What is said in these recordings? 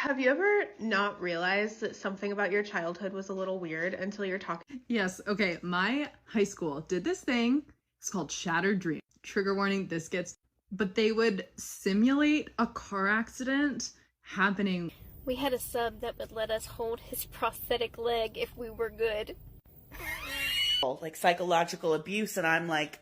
Have you ever not realized that something about your childhood was a little weird until you're talking? Yes, okay. My high school did this thing. It's called Shattered Dream. Trigger warning, this gets. But they would simulate a car accident happening. We had a sub that would let us hold his prosthetic leg if we were good. Like psychological abuse, and I'm like,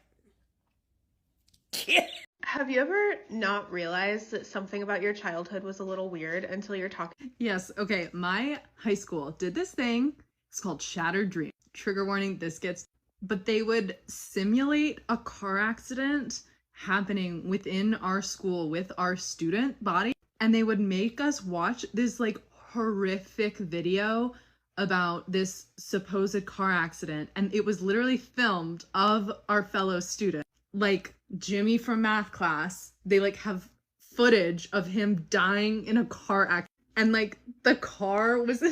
yeah. Have you ever not realized that something about your childhood was a little weird until you're talking? Yes, okay. My high school did this thing. It's called Shattered Dream. Trigger warning, this gets. But they would simulate a car accident happening within our school with our student body. And they would make us watch this like horrific video about this supposed car accident. And it was literally filmed of our fellow student. Like Jimmy from math class, they like have footage of him dying in a car accident. And like the car was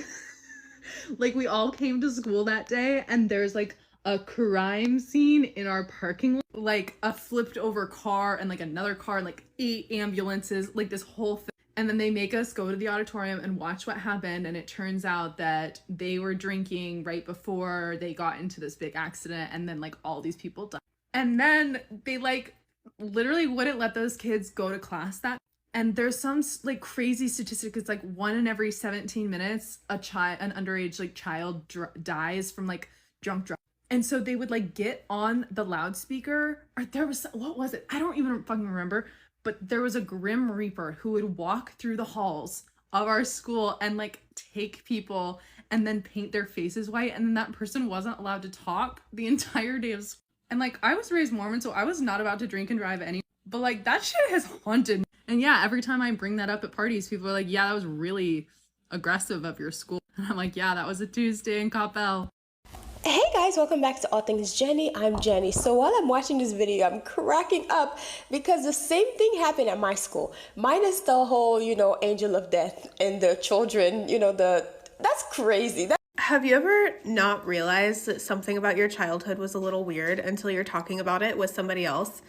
like we all came to school that day and there's like a crime scene in our parking lot, like a flipped over car and like another car and like 8 ambulances, like this whole thing. And then they make us go to the auditorium and watch what happened. And it turns out that they were drinking right before they got into this big accident. And then like all these people died. And then they like literally wouldn't let those kids go to class that. And there's some like crazy statistic. It's like 1 in every 17 minutes, an underage like child dies from like drunk driving. And so they would like get on the loudspeaker, or there was, what was it? I don't even fucking remember. But there was a Grim Reaper who would walk through the halls of our school and like take people and then paint their faces white. And then that person wasn't allowed to talk the entire day of school. And like, I was raised Mormon, so I was not about to drink and drive any, but like that shit has haunted me. And yeah, every time I bring that up at parties, people are like, yeah, that was really aggressive of your school. And I'm like, yeah, that was a Tuesday in Coppell. Hey guys, welcome back to All Things Jenny. I'm Jenny. So while I'm watching this video, I'm cracking up because the same thing happened at my school. Minus the whole, angel of death and the children, that's crazy. Have you ever not realized that something about your childhood was a little weird until you're talking about it with somebody else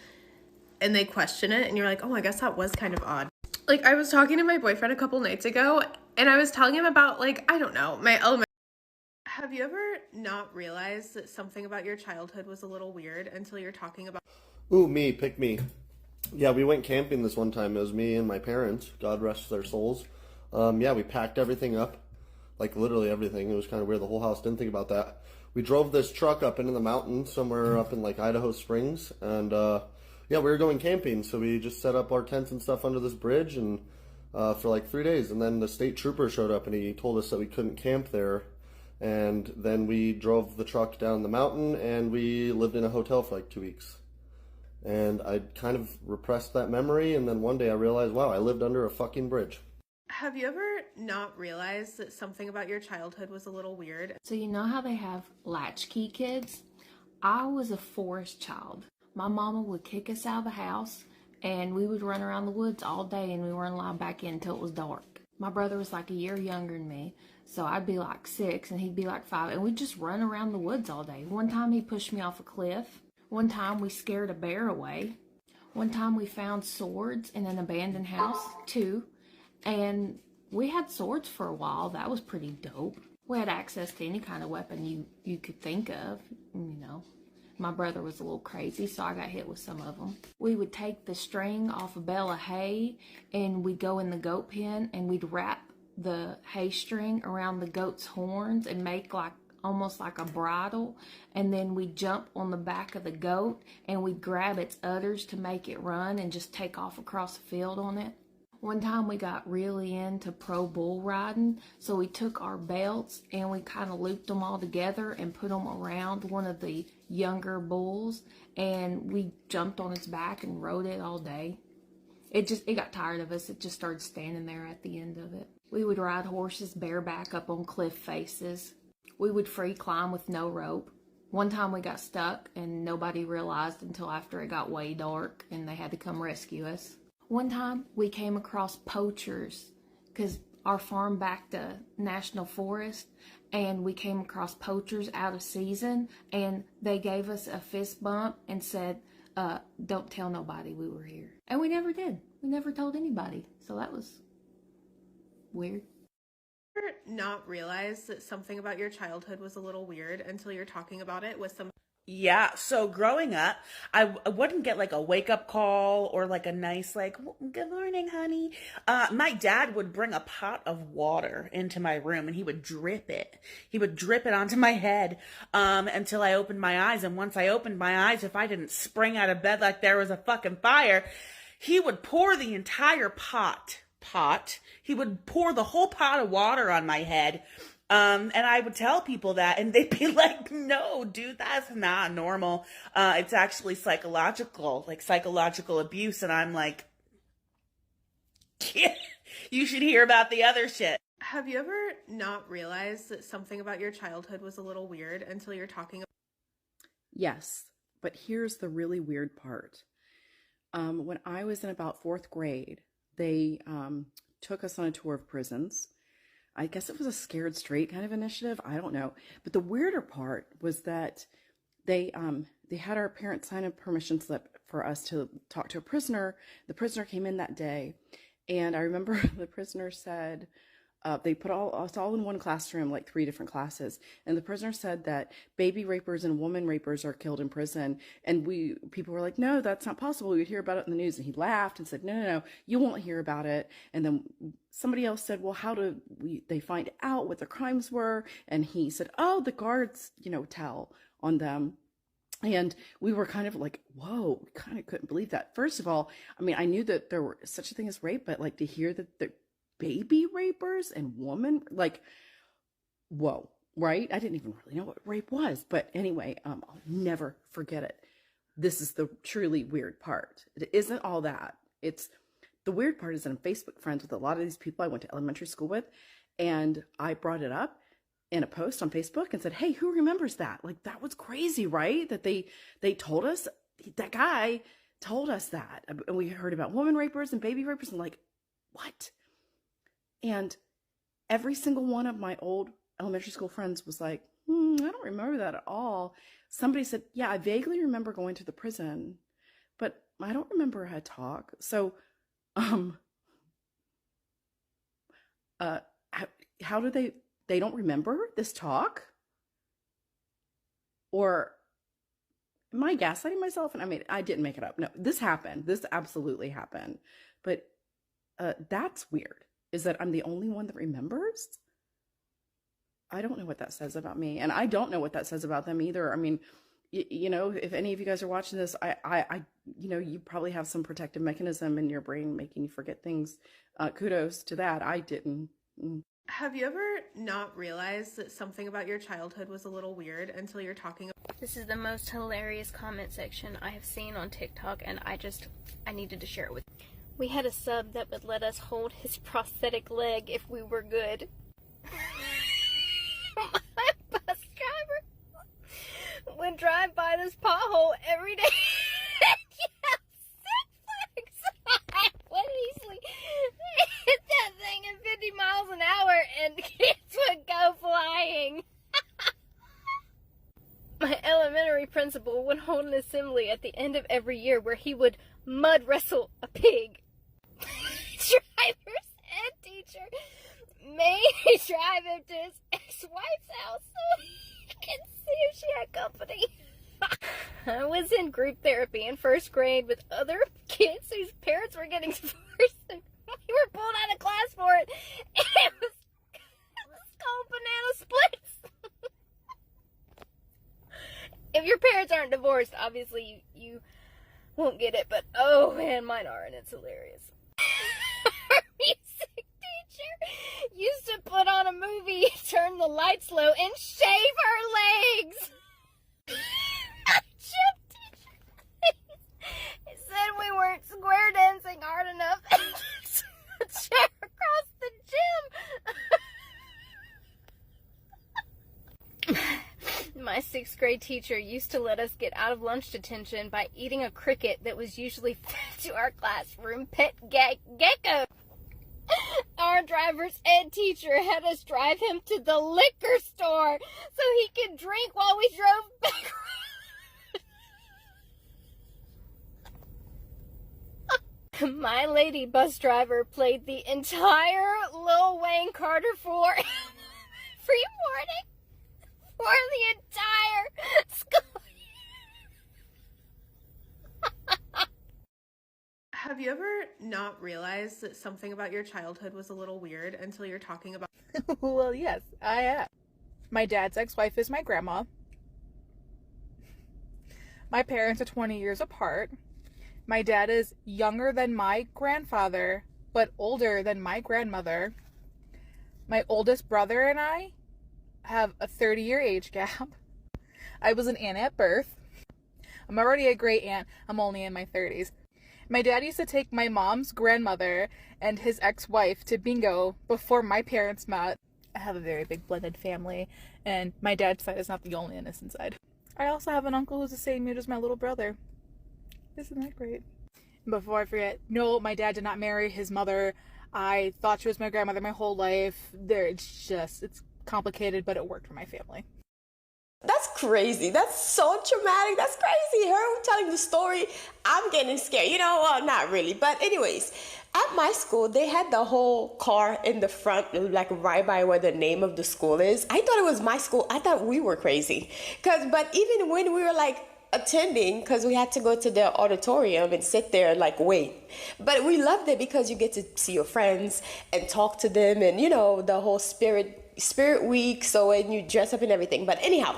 and they question it and you're like, oh, I guess that was kind of odd. Like I was talking to my boyfriend a couple nights ago and I was telling him about like, I don't know, my elementary. Have you ever not realized that something about your childhood was a little weird until you're talking about? Ooh, me, pick me. Yeah, we went camping this one time. It was me and my parents, God rest their souls. Yeah, we packed everything up, like literally everything. It was kind of weird. The whole house didn't think about that. We drove this truck up into the mountains somewhere up in like Idaho Springs, and yeah, we were going camping. So we just set up our tents and stuff under this bridge, and for like 3 days. And then the state trooper showed up and he told us that we couldn't camp there. And then we drove the truck down the mountain and we lived in a hotel for like 2 weeks. And I kind of repressed that memory, and then one day I realized, wow, I lived under a fucking bridge. Have you ever not realized that something about your childhood was a little weird? So you know how they have latchkey kids? I was a forest child. My mama would kick us out of the house and we would run around the woods all day and we weren't allowed back in until it was dark. My brother was like a year younger than me, so I'd be like 6 and he'd be like 5, and we'd just run around the woods all day. One time he pushed me off a cliff. One time we scared a bear away. One time we found swords in an abandoned house, too. And we had swords for a while. That was pretty dope. We had access to any kind of weapon you could think of, My brother was a little crazy, so I got hit with some of them. We would take the string off a bale of hay, and we'd go in the goat pen, and we'd wrap the hay string around the goat's horns and make like almost like a bridle, and then we'd jump on the back of the goat, and we'd grab its udders to make it run and just take off across the field on it. One time we got really into pro bull riding, so we took our belts and we kind of looped them all together and put them around one of the younger bulls, and we jumped on its back and rode it all day. It got tired of us. It just started standing there at the end of it. We would ride horses bareback up on cliff faces. We would free climb with no rope. One time we got stuck and nobody realized until after it got way dark and they had to come rescue us. One time we came across poachers because our farm backed a national forest, and we came across poachers out of season, and they gave us a fist bump and said, don't tell nobody we were here. And we never did. We never told anybody. So that was Weird. Not realize that something about your childhood was a little weird until you're talking about it with some. Yeah, so growing up, I wouldn't get like a wake up call or like a nice like good morning, honey. My dad would bring a pot of water into my room and he would drip it. He would drip it onto my head until I opened my eyes. And once I opened my eyes, if I didn't spring out of bed like there was a fucking fire, he would pour the entire pot. He would pour the whole pot of water on my head. And I would tell people that and they'd be like, no, dude, that's not normal. It's actually psychological abuse. And I'm like, yeah, you should hear about the other shit. Have you ever not realized that something about your childhood was a little weird until you're talking? Yes, but here's the really weird part. When I was in about 4th grade, they took us on a tour of prisons. I guess it was a Scared Straight kind of initiative. I don't know. But the weirder part was that they had our parents sign a permission slip for us to talk to a prisoner. The prisoner came in that day. And I remember the prisoner said, they put us all in one classroom, like 3 different classes. And the prisoner said that baby rapers and woman rapers are killed in prison. And people were like, no, that's not possible. We would hear about it in the news. And he laughed and said, no, you won't hear about it. And then somebody else said, well, how do they find out what the crimes were? And he said, oh, the guards, tell on them. And we were kind of like, whoa, we kind of couldn't believe that. First of all, I mean, I knew that there were such a thing as rape, but like to hear that the baby rapers and woman, like, whoa, right? I didn't even really know what rape was. But anyway, I'll never forget it. This is the truly weird part. It isn't all that. The weird part is that I'm Facebook friends with a lot of these people I went to elementary school with. And I brought it up in a post on Facebook and said, hey, who remembers that? Like, that was crazy, right? That they told us, that guy told us that. And we heard about woman rapers and baby rapers and like, what? And every single one of my old elementary school friends was like, I don't remember that at all. Somebody said, yeah, I vaguely remember going to the prison, but I don't remember a talk. So, how do they don't remember this talk? Or am I gaslighting myself? And I didn't make it up. No, this happened. This absolutely happened. But that's weird. Is that I'm the only one that remembers? I don't know what that says about me. And I don't know what that says about them either. I mean, if any of you guys are watching this, you probably have some protective mechanism in your brain making you forget things. Kudos to that. I didn't. Have you ever not realized that something about your childhood was a little weird until you're talking? This is the most hilarious comment section I have seen on TikTok, and I needed to share it with you. We had a sub that would let us hold his prosthetic leg if we were good. My bus driver would drive by this pothole every day. Yeah, 6 flags. What easily hit that thing at 50 miles an hour and kids would go flying. My elementary principal would hold an assembly at the end of every year where he would mud wrestle a pig. Driver's ed teacher made me drive him to his ex-wife's house so he could see if she had company. I was in group therapy in 1st grade with other kids whose parents were getting divorced, and we were pulled out of class for it, and it was called banana splits. If your parents aren't divorced, obviously you won't get it, but oh man, mine are, and it's hilarious. Our music teacher used to put on a movie, turn the lights low, and shave her legs. Our gym teacher said we weren't square dancing hard enough and kicked a chair across the gym. My 6th grade teacher used to let us get out of lunch detention by eating a cricket that was usually fed to our classroom pet gecko. Our driver's ed teacher had us drive him to the liquor store so he could drink while we drove back. My lady bus driver played the entire Lil Wayne Carter 4 free morning for the entire school. Have you ever not realized that something about your childhood was a little weird until you're talking about Well, yes, I have. My dad's ex-wife is my grandma. My parents are 20 years apart. My dad is younger than my grandfather, but older than my grandmother. My oldest brother and I have a 30-year age gap. I was an aunt at birth. I'm already a great aunt. I'm only in my 30s. My dad used to take my mom's grandmother and his ex-wife to bingo before my parents met. I have a very big blended family, and my dad's side is not the only innocent side. I also have an uncle who's the same age as my little brother. Isn't that great? Before I forget, no, my dad did not marry his mother. I thought she was my grandmother my whole life. It's complicated, but it worked for my family. That's crazy. That's so traumatic. That's crazy. Her telling the story, I'm getting scared. Well, not really. But anyways, at my school, they had the whole car in the front, like right by where the name of the school is. I thought it was my school. I thought we were crazy. But even when we were like attending, because we had to go to the auditorium and sit there like wait, but we loved it because you get to see your friends and talk to them, and the whole spirit week, so when you dress up and everything. But anyhow,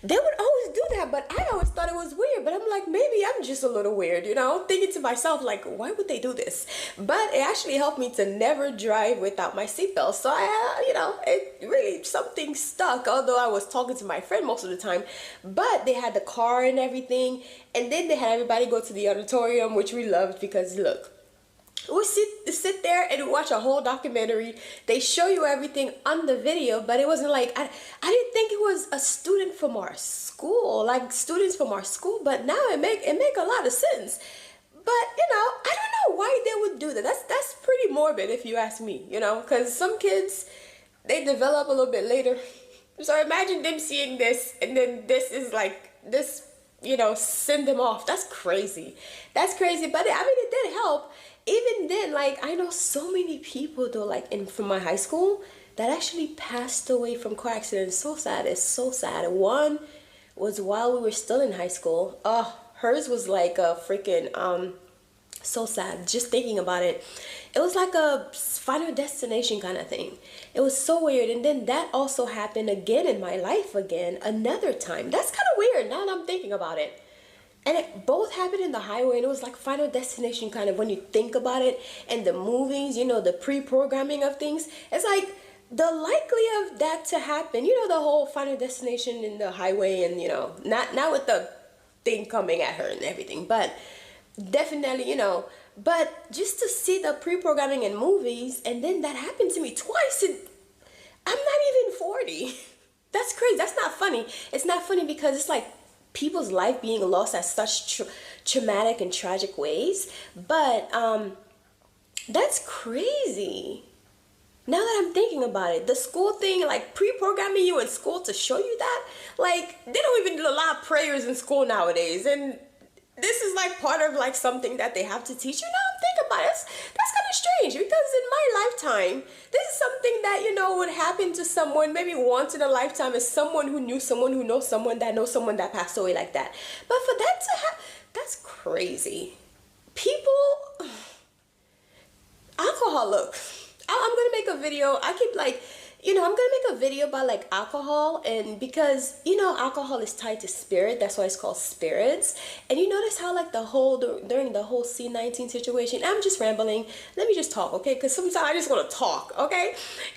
they would always do that, but I always thought it was weird. But I'm like, maybe I'm just a little weird, thinking to myself, like, why would they do this? But it actually helped me to never drive without my seatbelt. So it really, something stuck, although I was talking to my friend most of the time. But they had the car and everything, and then they had everybody go to the auditorium, which we loved because look, we sit there and watch a whole documentary. They show you everything on the video, but it wasn't like, I didn't think it was a student from our school, like students from our school, but now it make a lot of sense. But, I don't know why they would do that. That's pretty morbid if you ask me, because some kids, they develop a little bit later. So imagine them seeing this, and then this is like, this, send them off. That's crazy. That's crazy, but it did help. Even then, like, I know so many people though, like from my high school, that actually passed away from car accidents. So sad. It's so sad. One was while we were still in high school. Hers was like a freaking so sad just thinking about it. It was like a Final Destination kind of thing. It was so weird. And then that also happened again in my life again another time. That's kind of weird now that I'm thinking about it. And it both happened in the highway, and it was like Final Destination kind of when you think about it. And the movies, the pre-programming of things, it's like the likely of that to happen, the whole Final Destination in the highway, and not with the thing coming at her and everything, but definitely, but just to see the pre-programming in movies, and then that happened to me twice, and I'm not even 40. That's crazy. That's not funny. It's not funny because it's like people's life being lost at such traumatic and tragic ways. But that's crazy. Now that I'm thinking about it, the school thing, like pre-programming you in school to show you that, like they don't even allow prayers in school nowadays, and this is like part of like something that they have to teach you. Now I'm thinking about it, that's kind of strange, because in my lifetime, this is something that would happen to someone maybe once in a lifetime, as someone who knew someone who knows someone that passed away like that. But for that to happen, that's crazy. People, alcohol. Look, I'm gonna make a video. I keep like, I'm gonna make a video about like alcohol, and because alcohol is tied to spirit, that's why it's called spirits. And you notice how like during the whole C-19 situation, I'm just rambling, let me just talk, okay? Because sometimes I just want to talk, okay?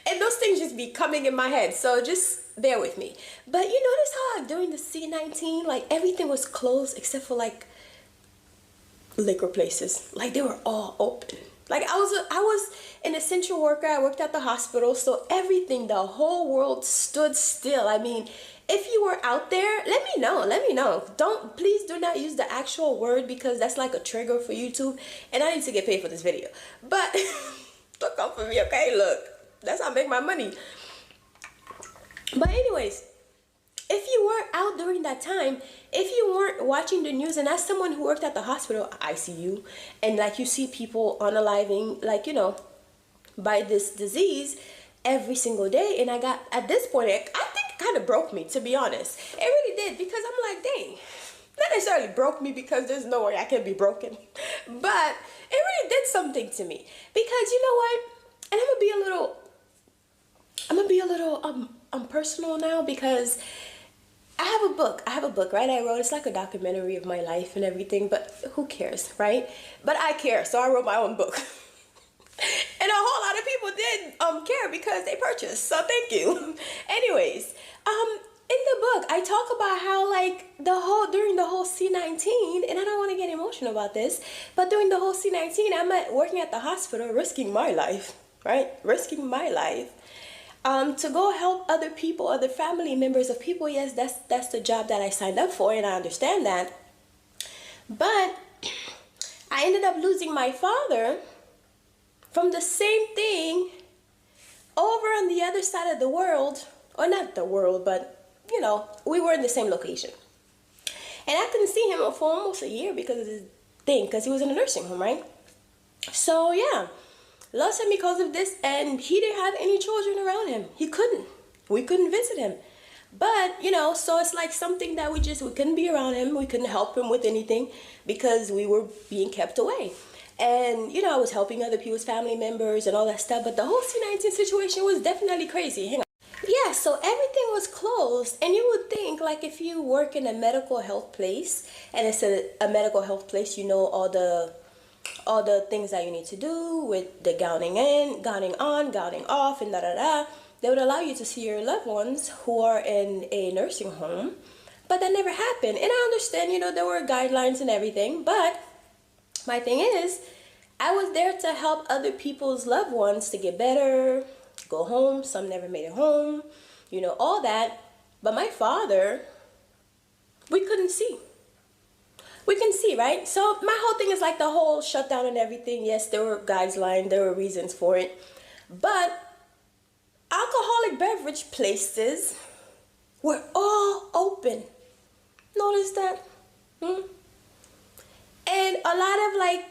And those things just be coming in my head, so just bear with me. But you notice how like, during the C-19, like everything was closed except for like liquor places, like they were all open. Like I was an essential worker. I worked at the hospital, so everything, the whole world stood still. I mean, if you were out there, let me know. Let me know. Please do not use the actual word, because that's like a trigger for YouTube, and I need to get paid for this video. But look out for me, okay? Look, that's how I make my money. But anyways, if you weren't out during that time, if you weren't watching the news, and as someone who worked at the hospital ICU, and like you see people unaliving, like, you know, by this disease every single day, and I got, at this point, I think it kind of broke me, to be honest. It really did, because I'm like, dang, not necessarily broke me because there's no way I can be broken, but it really did something to me, because you know what, and I'm gonna be a little personal now, because I have a book, right? I wrote, it's like a documentary of my life and everything, but who cares, right? But I care, so I wrote my own book. And a whole lot of people did care because they purchased, so thank you. Anyways, in the book, I talk about how, like, during the whole C-19, and I don't want to get emotional about this, but during the whole C-19, I'm working at the hospital, risking my life, right? Risking my life. To go help other people, other family members of people. Yes, that's the job that I signed up for, and I understand that. But I ended up losing my father from the same thing over on the other side of the world, or not the world, but, you know, we were in the same location. And I couldn't see him for almost a year because of this thing, because he was in a nursing home, right? So, yeah. Lost him because of this, and he didn't have any children around him. We couldn't visit him. But, you know, so it's like something that we couldn't be around him. We couldn't help him with anything because we were being kept away. And, you know, I was helping other people's family members and all that stuff. But the whole C-19 situation was definitely crazy. Hang on. Yeah, so everything was closed. And you would think, like, if you work in a medical health place, and it's a medical health place, you know, all the things that you need to do with the gowning on, gowning off, and da-da-da. They would allow you to see your loved ones who are in a nursing home. But that never happened. And I understand, you know, there were guidelines and everything. But my thing is, I was there to help other people's loved ones to get better, go home. Some never made it home, you know, all that. But my father, we couldn't see. We can see, right? So my whole thing is like the whole shutdown and everything. Yes, there were guidelines, there were reasons for it. But alcoholic beverage places were all open. Notice that? And a lot of, like,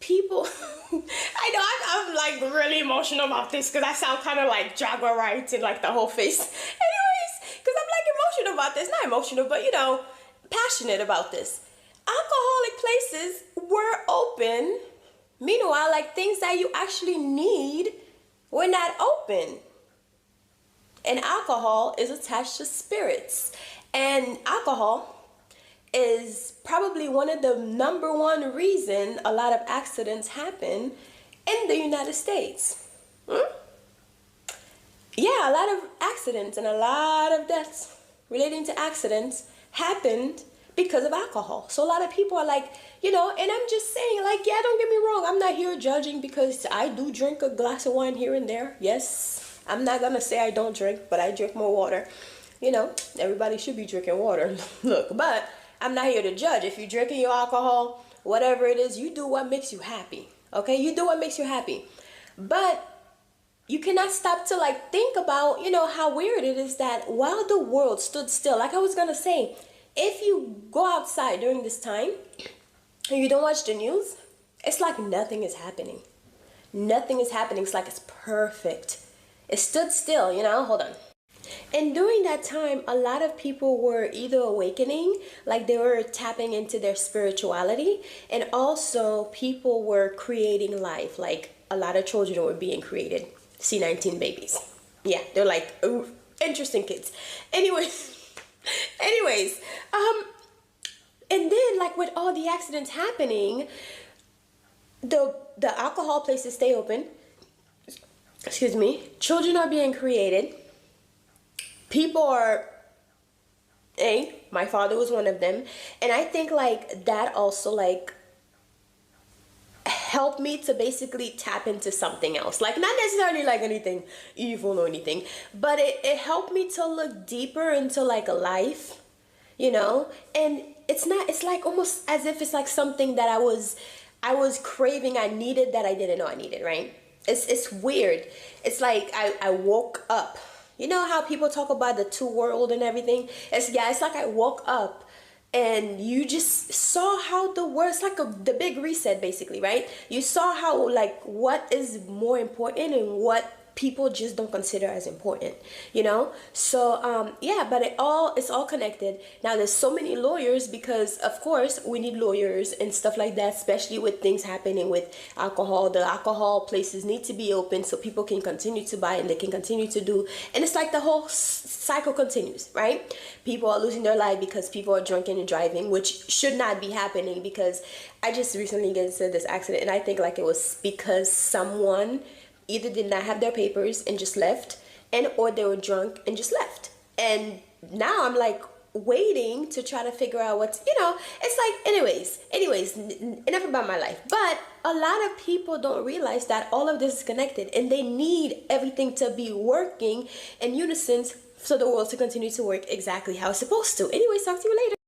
people, I know I'm like really emotional about this because I sound kind of like Jaguar rights in like the whole face. Anyways, because I'm like emotional about this. Not emotional, but, you know, passionate about this. Alcoholic places were open. Meanwhile, like, things that you actually need were not open. And alcohol is attached to spirits. And alcohol is probably one of the number one reason a lot of accidents happen in the United States. Yeah, a lot of accidents and a lot of deaths relating to accidents happened because of alcohol. So a lot of people are like, you know, and I'm just saying, like, yeah, don't get me wrong. I'm not here judging because I do drink a glass of wine here and there. Yes, I'm not going to say I don't drink, but I drink more water. You know, everybody should be drinking water. Look, but I'm not here to judge. If you're drinking your alcohol, whatever it is, you do what makes you happy. Okay, you do what makes you happy. But you cannot stop to, like, think about, you know, how weird it is that while the world stood still, like I was going to say, if you go outside during this time and you don't watch the news, it's like nothing is happening. Nothing is happening. It's like it's perfect. It stood still, you know, hold on. And during that time, a lot of people were either awakening, like they were tapping into their spirituality, and also people were creating life, like a lot of children were being created. C-19 babies. Yeah, they're like, ooh, interesting kids. Anyways, and then, like, with all the accidents happening, the alcohol places stay open. Excuse me. Children are being created. People are, my father was one of them. And I think, like, that also, like, helped me to basically tap into something else. Like, not necessarily like anything evil or anything, but it helped me to look deeper into, like, a life, you know? And it's like almost as if it's like something that I was craving, I needed, that I didn't know I needed, right? It's weird. It's like I woke up You know how people talk about the two world and everything? It's like I woke up and you just saw how the world, it's like the big reset basically, right? You saw how like what is more important and what people just don't consider as important, you know. So yeah, but it's all connected. Now there's so many lawyers because of course we need lawyers and stuff like that, especially with things happening with alcohol. The alcohol places need to be open so people can continue to buy and they can continue to do, and it's like the whole cycle continues, right? People are losing their life because people are drinking and driving, which should not be happening. Because I just recently got into this accident and I think like it was because someone either did not have their papers and just left, and or they were drunk and just left. And now I'm like waiting to try to figure out what's, you know, it's like anyways, enough about my life. But a lot of people don't realize that all of this is connected and they need everything to be working in unison so the world to continue to work exactly how it's supposed to. Anyways, talk to you later.